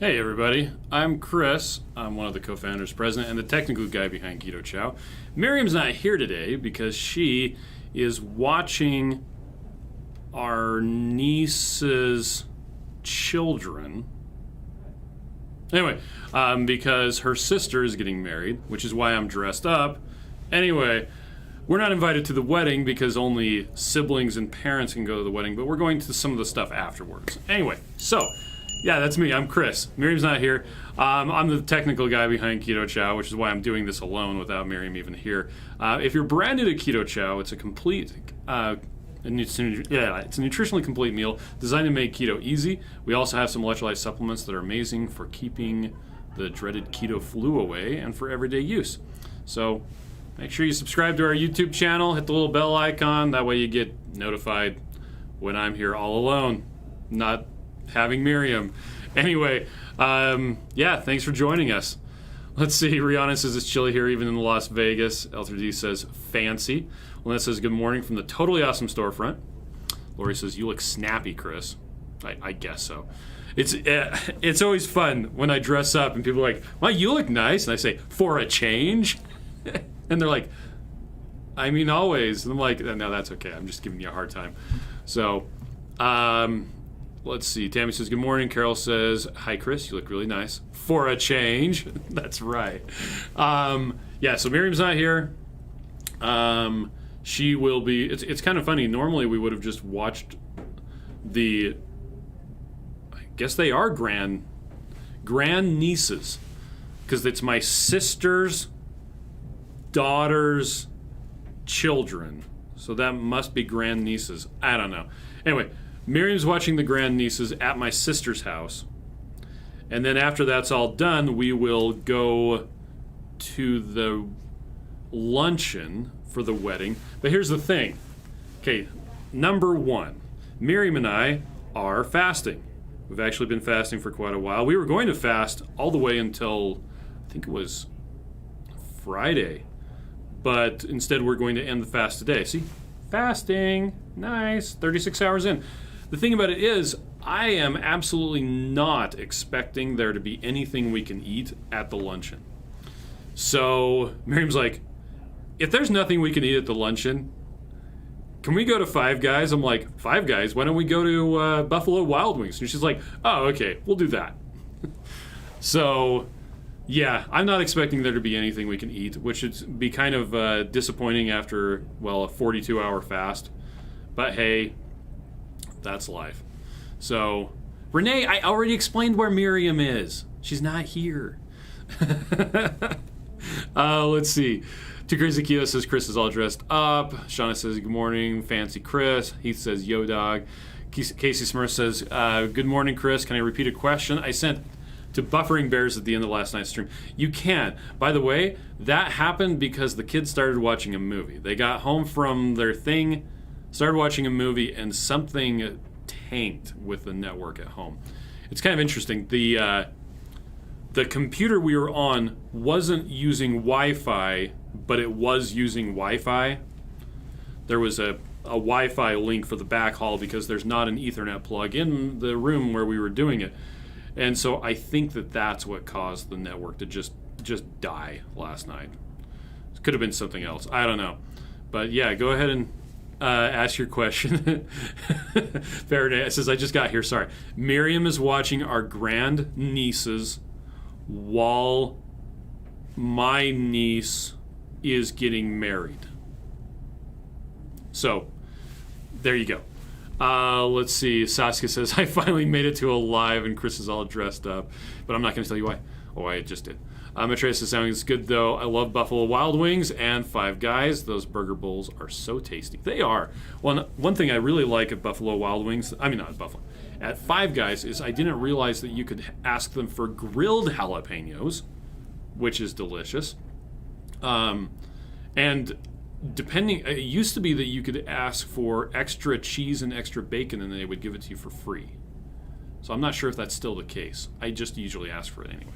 Hey everybody, I'm Chris. I'm one of the co-founders, president, and the technical guy behind Keto Chow. Miriam's not here today because she is watching our niece's children. Anyway, because her sister is getting married, which is why I'm dressed up. Anyway, we're not invited to the wedding because only siblings and parents can go to the wedding, but we're going to some of the stuff afterwards. Anyway, so... yeah, that's me. I'm Chris. Miriam's not here. I'm the technical guy behind Keto Chow, which is why I'm doing this alone without Miriam even here. If you're brand new to Keto Chow, it's a complete, it's a nutritionally complete meal designed to make keto easy. We also have some electrolyte supplements that are amazing for keeping the dreaded keto flu away and for everyday use. So make sure you subscribe to our YouTube channel, hit the little bell icon. That way you get notified when I'm here all alone, not having Miriam. Anyway, thanks for joining us. Let's see, Rihanna says it's chilly here even in Las Vegas. L3D says fancy. Lena says good morning from the totally awesome storefront. Lori says you look snappy, Chris. I guess so. It's always fun when I dress up and people are like, well, you look nice. And I say, for a change? And they're like, I mean always. And I'm like, no, that's okay. I'm just giving you a hard time. So, let's see. Tammy says, good morning. Carol says, hi, Chris. You look really nice. For a change. That's right. So Miriam's not here. She will be... It's kind of funny. Normally, we would have just watched the... I guess they are grand nieces. Because it's my sister's daughter's children. So that must be grand nieces. I don't know. Anyway... Miriam's watching the grand nieces at my sister's house. And then after that's all done, we will go to the luncheon for the wedding. But here's the thing. Okay, number one, Miriam and I are fasting. We've actually been fasting for quite a while. We were going to fast all the way until, I think it was Friday. But instead we're going to end the fast today. See? Fasting. Nice. 36 hours in. The thing about it is, I am absolutely not expecting there to be anything we can eat at the luncheon. So Miriam's like, if there's nothing we can eat at the luncheon, can we go to Five Guys? I'm like, Five Guys? Why don't we go to Buffalo Wild Wings? And she's like, oh, okay, we'll do that. So, yeah, I'm not expecting there to be anything we can eat, which would be kind of disappointing after, a 42-hour fast. But hey, that's life. So, Renee, I already explained where Miriam is. She's not here. Let's see. Too Crazy Keto says Chris is all dressed up. Shauna says good morning, fancy Chris. Heath says yo dog. Casey Smurf says good morning, Chris. Can I repeat a question I sent to Buffering Bears at the end of last night's stream? You can. By the way, that happened because the kids started watching a movie. They got home from their thing, started watching a movie, and something tanked with the network at home. It's kind of interesting. The computer we were on wasn't using Wi-Fi, but it was using Wi-Fi. There was a Wi-Fi link for the backhaul because there's not an Ethernet plug in the room where we were doing it. And so I think that's what caused the network to just die last night. It could have been something else. I don't know. But yeah, go ahead and ask your question. Faraday says, I just got here, sorry. Miriam is watching our grand nieces while my niece is getting married. So, there you go. Let's see. Saskia says, I finally made it to a live and Chris is all dressed up. But I'm not going to tell you why. Oh, I just did. Matreya says, sounds good though. I love Buffalo Wild Wings and Five Guys. Those burger bowls are so tasty. They are. One thing I really like at Buffalo Wild Wings, not Buffalo, at Five Guys is I didn't realize that you could ask them for grilled jalapenos, which is delicious. And depending, it used to be that you could ask for extra cheese and extra bacon and they would give it to you for free. So I'm not sure if that's still the case. I just usually ask for it anyway.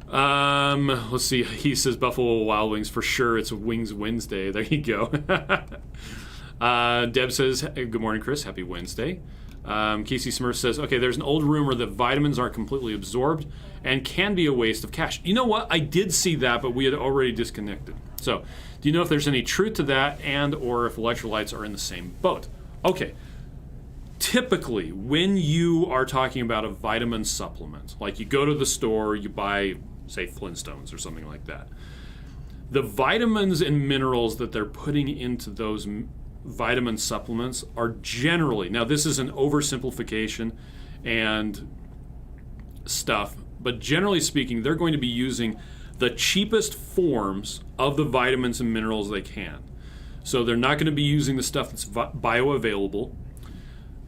Let's see. He says Buffalo Wild Wings for sure. It's Wings Wednesday. There you go. Deb says, good morning, Chris. Happy Wednesday. Casey Smurf says, okay, there's an old rumor that vitamins aren't completely absorbed and can be a waste of cash. You know what? I did see that, but we had already disconnected. So, do you know if there's any truth to that and or if electrolytes are in the same boat? Okay. Typically, when you are talking about a vitamin supplement, like you go to the store, you buy, say, Flintstones or something like that, the vitamins and minerals that they're putting into those vitamin supplements are generally, now this is an oversimplification and stuff, but generally speaking, they're going to be using the cheapest forms of the vitamins and minerals they can. So they're not going to be using the stuff that's bioavailable.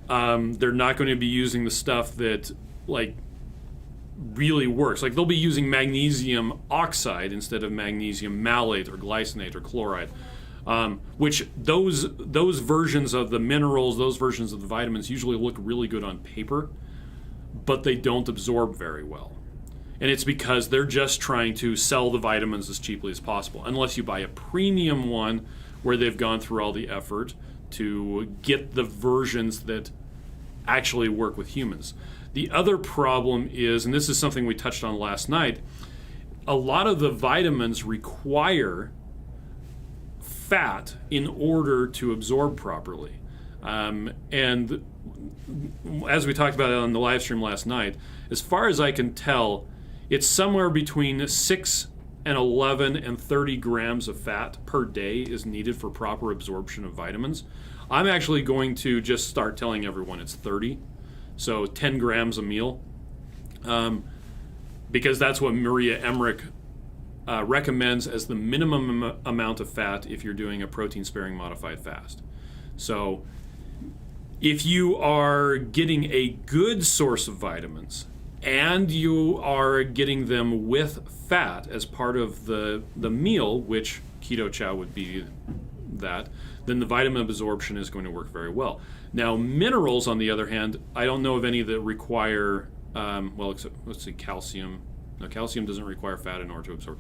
They're not going to be using the stuff that like really works. Like they'll be using magnesium oxide instead of magnesium malate or glycinate or chloride, which those versions of the minerals, those versions of the vitamins usually look really good on paper, but they don't absorb very well. And it's because they're just trying to sell the vitamins as cheaply as possible, unless you buy a premium one where they've gone through all the effort to get the versions that actually work with humans. The other problem is, and this is something we touched on last night, a lot of the vitamins require fat in order to absorb properly. And as we talked about it on the live stream last night, as far as I can tell, it's somewhere between 6 and 11 and 30 grams of fat per day is needed for proper absorption of vitamins. I'm actually going to just start telling everyone it's 30, so 10 grams a meal, because that's what Maria Emmerich recommends as the minimum amount of fat if you're doing a protein-sparing modified fast. So if you are getting a good source of vitamins and you are getting them with fat as part of the meal, which Keto Chow would be that, then the vitamin absorption is going to work very well. Now, minerals, on the other hand, I don't know of any that require, let's see, calcium. No, calcium doesn't require fat in order to absorb.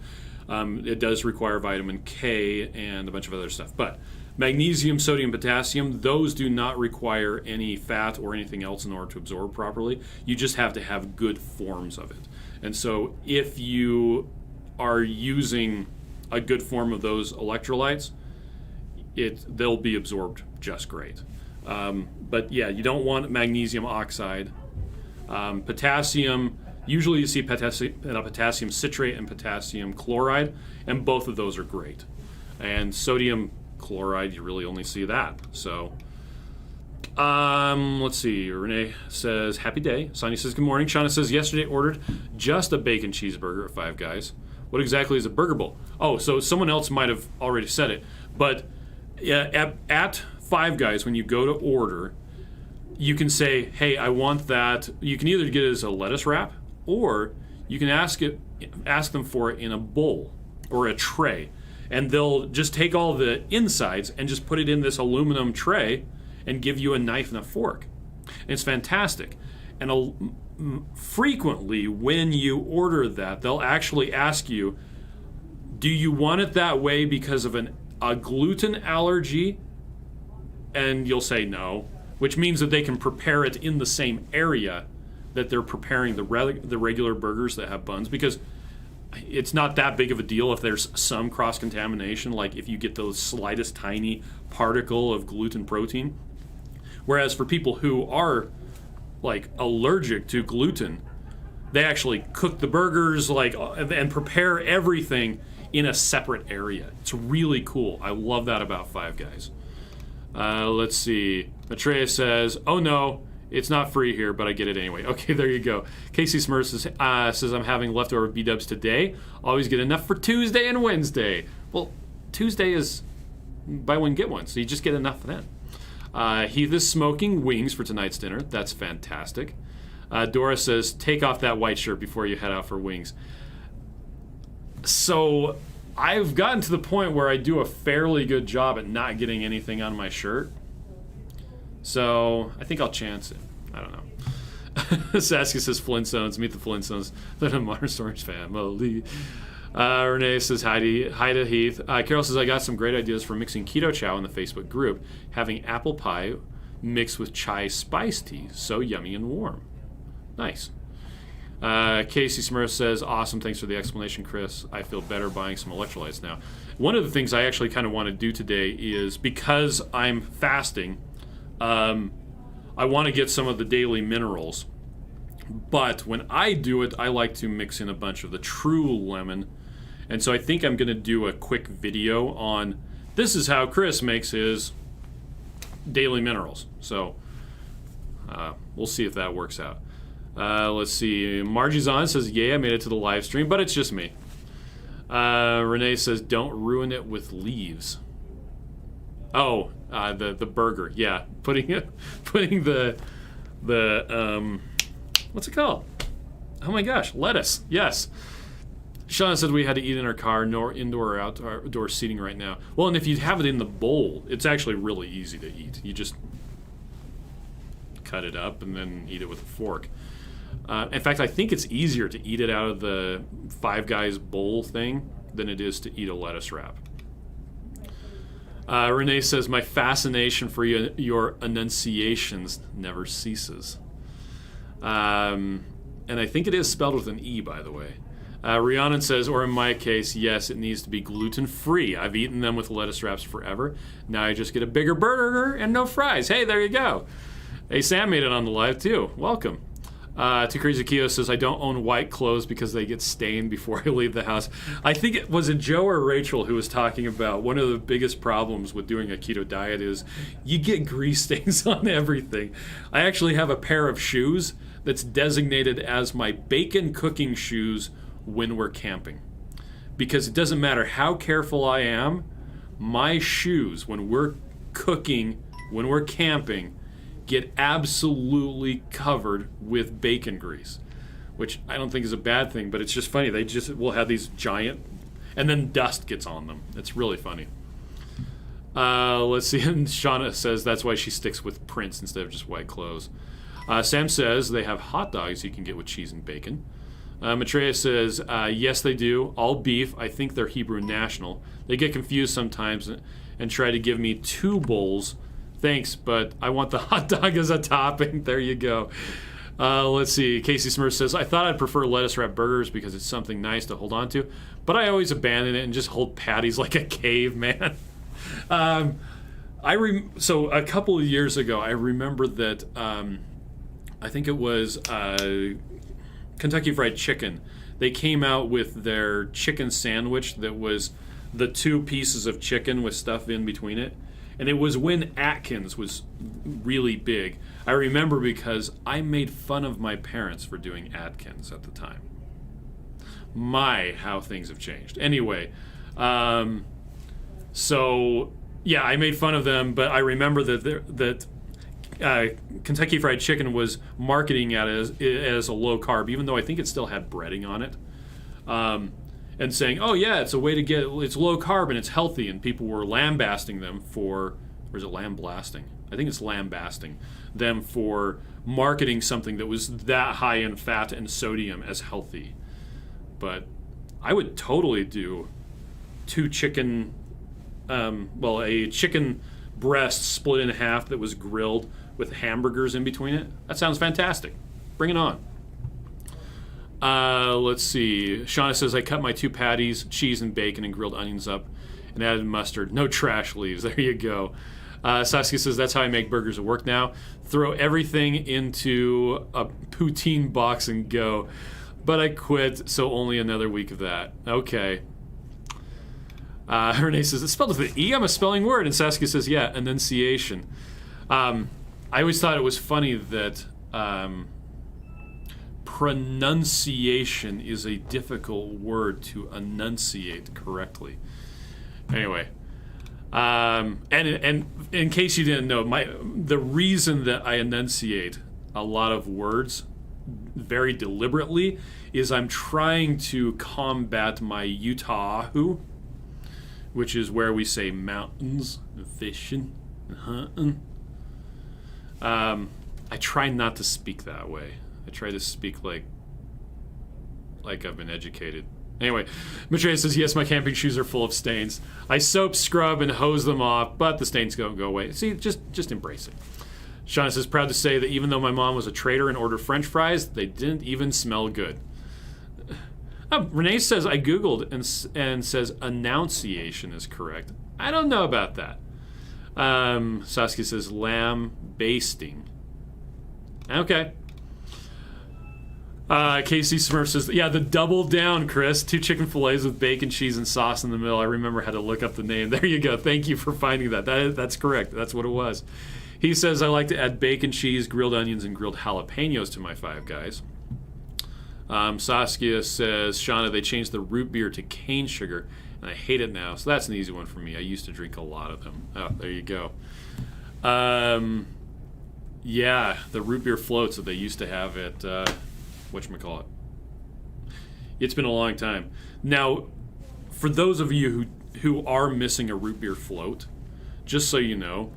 It does require vitamin K and a bunch of other stuff. But magnesium, sodium, potassium, those do not require any fat or anything else in order to absorb properly. You just have to have good forms of it. And so if you are using a good form of those electrolytes, they'll be absorbed just great. But yeah, you don't want magnesium oxide. Potassium, usually you see potassium citrate and potassium chloride, and both of those are great. And sodium chloride, you really only see that. So, let's see. Renee says, happy day. Sonia says, good morning. Shauna says, yesterday ordered just a bacon cheeseburger at Five Guys. What exactly is a burger bowl? Oh, so someone else might have already said it. But at Five Guys, when you go to order, you can say, hey, I want that. You can either get it as a lettuce wrap, or you can ask them for it in a bowl or a tray. And they'll just take all the insides and just put it in this aluminum tray and give you a knife and a fork. And it's fantastic. And frequently when you order that, they'll actually ask you, do you want it that way because of a gluten allergy? And you'll say no, which means that they can prepare it in the same area that they're preparing the regular burgers that have buns, because it's not that big of a deal if there's some cross-contamination, like if you get the slightest tiny particle of gluten protein. Whereas for people who are like allergic to gluten, they actually cook the burgers and prepare everything in a separate area. It's really cool. I love that about Five Guys. Let's see. Maitreya says, oh no, it's not free here, but I get it anyway. Okay, there you go. Casey Smurf says, I'm having leftover B-dubs today. Always get enough for Tuesday and Wednesday. Well, Tuesday is buy one, get one, so you just get enough then. Heath is smoking wings for tonight's dinner. That's fantastic. Dora says, take off that white shirt before you head out for wings. So I've gotten to the point where I do a fairly good job at not getting anything on my shirt. So I think I'll chance it. I don't know. Saskia says Flintstones. Meet the Flintstones. They're a Modern Storage family. Renee says hi to Heath. Carol says, I got some great ideas for mixing Keto Chow in the Facebook group. Having apple pie mixed with chai spice tea. So yummy and warm. Nice. Casey Smurf says, awesome, thanks for the explanation, Chris. I feel better buying some electrolytes now. One of the things I actually kind of want to do today is, because I'm fasting, I want to get some of the daily minerals. But when I do it, I like to mix in a bunch of the true lemon. And so I think I'm going to do a quick video on, this is how Chris makes his daily minerals. So we'll see if that works out. Let's see. Margie's on, says, yeah, I made it to the live stream, but it's just me. Renee says, don't ruin it with leaves. Oh, the burger. Yeah, putting the what's it called? Oh my gosh, lettuce. Yes. Shauna said we had to eat in our car, nor indoor or outdoor seating right now. Well, and if you have it in the bowl, it's actually really easy to eat. You just cut it up and then eat it with a fork. In fact, I think it's easier to eat it out of the Five Guys bowl thing than it is to eat a lettuce wrap. Renee says, my fascination for your enunciations never ceases. And I think it is spelled with an E, by the way. Rhiannon says, or in my case, yes, it needs to be gluten-free. I've eaten them with lettuce wraps forever. Now I just get a bigger burger and no fries. Hey, there you go. Hey, Sam made it on the live, too. Welcome. Too Crazy Keo says, I don't own white clothes because they get stained before I leave the house. I think it was Joe or Rachel who was talking about one of the biggest problems with doing a keto diet is you get grease stains on everything. I actually have a pair of shoes that's designated as my bacon cooking shoes when we're camping. Because it doesn't matter how careful I am, my shoes, when we're cooking, when we're camping, get absolutely covered with bacon grease, which I don't think is a bad thing, but it's just funny. They just will have these giant, and then dust gets on them. It's really funny. Let's see. And Shauna says that's why she sticks with prints instead of just white clothes. Sam says they have hot dogs you can get with cheese and bacon. Maitreya says, yes, they do. All beef. I think they're Hebrew National. They get confused sometimes and try to give me 2 bowls. Thanks, but I want the hot dog as a topping. There you go. Let's see. Casey Smurf says, I thought I'd prefer lettuce wrap burgers because it's something nice to hold on to, but I always abandon it and just hold patties like a caveman. So a couple of years ago, I remember that I think it was Kentucky Fried Chicken. They came out with their chicken sandwich that was the 2 pieces of chicken with stuff in between it. And it was when Atkins was really big. I remember because I made fun of my parents for doing Atkins at the time. My, how things have changed. Anyway, so yeah, I made fun of them, but I remember that Kentucky Fried Chicken was marketing it as a low carb, even though I think it still had breading on it. And saying, oh yeah, it's a way to it's low carb and it's healthy, and people were lambasting them or is it lambasting? I think it's lambasting them for marketing something that was that high in fat and sodium as healthy. But I would totally do 2 chicken, a chicken breast split in half that was grilled with hamburgers in between it. That sounds fantastic. Bring it on. Let's see. Shauna says, I cut my 2 patties, cheese and bacon, and grilled onions up and added mustard. No trash leaves. There you go. Saskia says, that's how I make burgers at work now. Throw everything into a poutine box and go. But I quit, so only another week of that. Okay. Renee says, it's spelled with an E. I'm a spelling word. And Saskia says, yeah, enunciation. I always thought it was funny that pronunciation is a difficult word to enunciate correctly. Anyway, and in case you didn't know, the reason that I enunciate a lot of words very deliberately is I'm trying to combat my Utah-hoo, which is where we say mountains and fishing and hunting. I try not to speak that way. I try to speak like I've been educated. Anyway, Maitreya says, yes, my camping shoes are full of stains. I soap, scrub, and hose them off, but the stains don't go away. See, just embrace it. Shauna says, proud to say that even though my mom was a traitor and ordered French fries, they didn't even smell good. Renee says, I Googled and says annunciation is correct. I don't know about that. Saskia says lamb basting. Okay. Casey Smurf says, yeah, the double down, Chris. 2 chicken fillets with bacon, cheese, and sauce in the middle. I remember how to look up the name. There you go. Thank you for finding that. That's correct. That's what it was. He says, I like to add bacon, cheese, grilled onions, and grilled jalapenos to my Five Guys. Saskia says, Shauna, they changed the root beer to cane sugar, and I hate it now. So that's an easy one for me. I used to drink a lot of them. Oh, there you go. Yeah, the root beer floats that they used to have at, whatchamacallit. It's been a long time. Now, for those of you who are missing a root beer float, just so you know,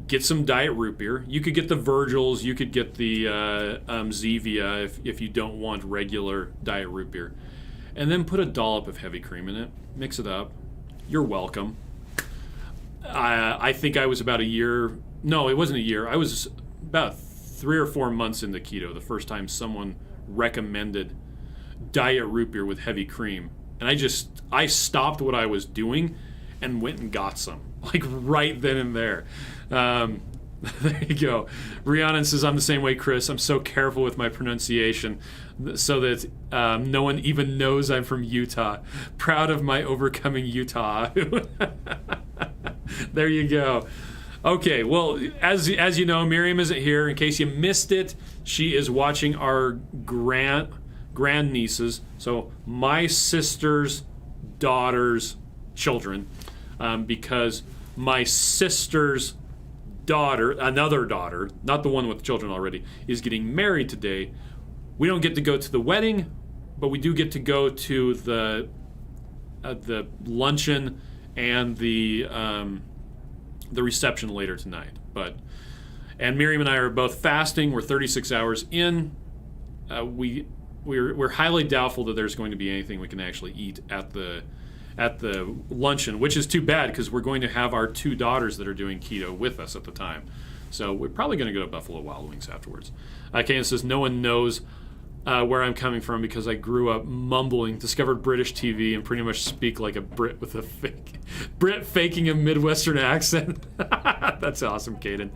get some diet root beer. You could get the Virgil's, you could get the Zevia if you don't want regular diet root beer. And then put a dollop of heavy cream in it. Mix it up. You're welcome. I think I was about a year... No, it wasn't a year. I was about 3 or 4 months into keto the first time someone recommended diet root beer with heavy cream. And I stopped what I was doing and went and got some. Like right then and there. There you go. Rhiannon says, I'm the same way, Chris. I'm so careful with my pronunciation so that no one even knows I'm from Utah. Proud of my overcoming Utah. There you go. Okay, well, as you know, Miriam isn't here. In case you missed it, she is watching our grandnieces, so my sister's daughter's children, because my sister's daughter, another daughter, not the one with children already, is getting married today. We don't get to go to the wedding, but we do get to go to the luncheon and the reception later tonight. And Miriam and I are both fasting. We're 36 hours in. We're highly doubtful that there's going to be anything we can actually eat at the luncheon, which is too bad because we're going to have our 2 daughters that are doing keto with us at the time. So we're probably going to go to Buffalo Wild Wings afterwards. Kayan says, no one knows where I'm coming from because I grew up mumbling, discovered British TV, and pretty much speak like a Brit with a Brit faking a Midwestern accent. That's awesome, Caden.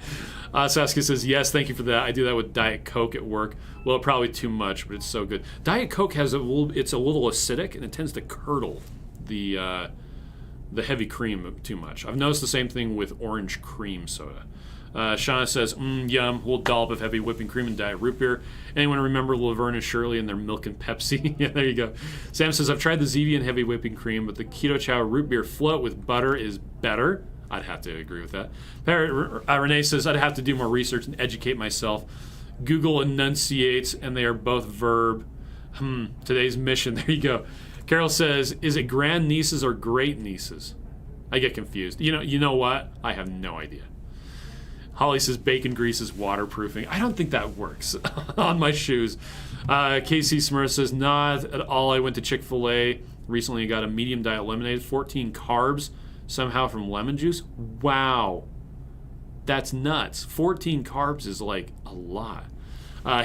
Saskia says, yes, thank you for that. I do that with Diet Coke at work. Well, probably too much, but it's so good. Diet Coke it's a little acidic, and it tends to curdle the heavy cream too much. I've noticed the same thing with orange cream soda. Shauna says, yum, a little dollop of heavy whipping cream and diet root beer. Anyone remember Laverne and Shirley and their milk and Pepsi? Yeah, there you go. Sam says, I've tried the Zevia and heavy whipping cream, but the Keto Chow root beer float with butter is better. I'd have to agree with that. Renee says, I'd have to do more research and educate myself. Google enunciates, and they are both verb. Today's mission. There you go. Carol says, is it grand nieces or great nieces? I get confused. You know what? I have no idea. Holly says bacon grease is waterproofing. I don't think that works on my shoes. Casey Smurf says, not at all. I went to Chick-fil-A recently and got a medium diet lemonade, 14 carbs, somehow from lemon juice. Wow. That's nuts. 14 carbs is like a lot.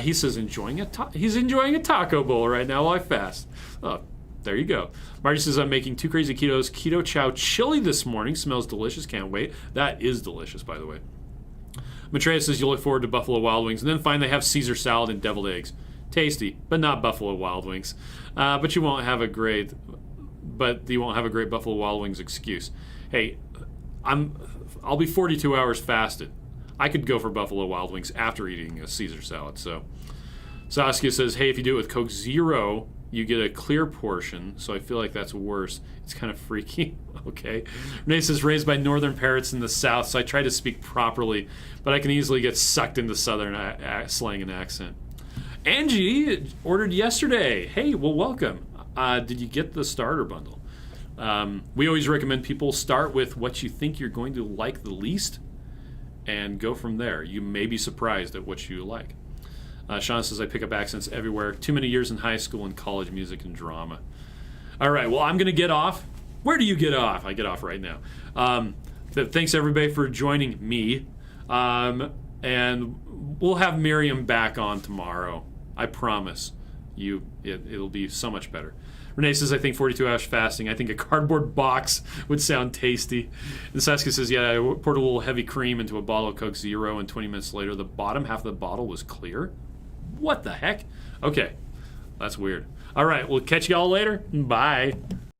He says he's enjoying a taco bowl right now while I fast. Oh, there you go. Marty says, I'm making 2 crazy ketos. Keto Chow chili this morning. Smells delicious. Can't wait. That is delicious, by the way. Maitreya says, you look forward to Buffalo Wild Wings. And then finally they have Caesar salad and deviled eggs. Tasty, but not Buffalo Wild Wings. But you won't have a great Buffalo Wild Wings excuse. Hey, I'll be 42 hours fasted. I could go for Buffalo Wild Wings after eating a Caesar salad. So Saskia says, hey, if you do it with Coke Zero, you get a clear portion, so I feel like that's worse. It's kind of freaky. Okay. Renee says, raised by northern parrots in the south, so I try to speak properly, but I can easily get sucked into southern slang and accent. Angie ordered yesterday. Hey, well, welcome. Did you get the starter bundle? We always recommend people start with what you think you're going to like the least and go from there. You may be surprised at what you like. Sean says, I pick up accents everywhere. Too many years in high school and college music and drama. All right, well, I'm going to get off. Where do you get off? I get off right now. Thanks, everybody, for joining me. And we'll have Miriam back on tomorrow. I promise you, it'll be so much better. Renee says, I think 42 hours fasting. I think a cardboard box would sound tasty. And Saskia says, yeah, I poured a little heavy cream into a bottle of Coke Zero, and 20 minutes later, the bottom half of the bottle was clear. What the heck? Okay, that's weird. All right, we'll catch you all later. Bye.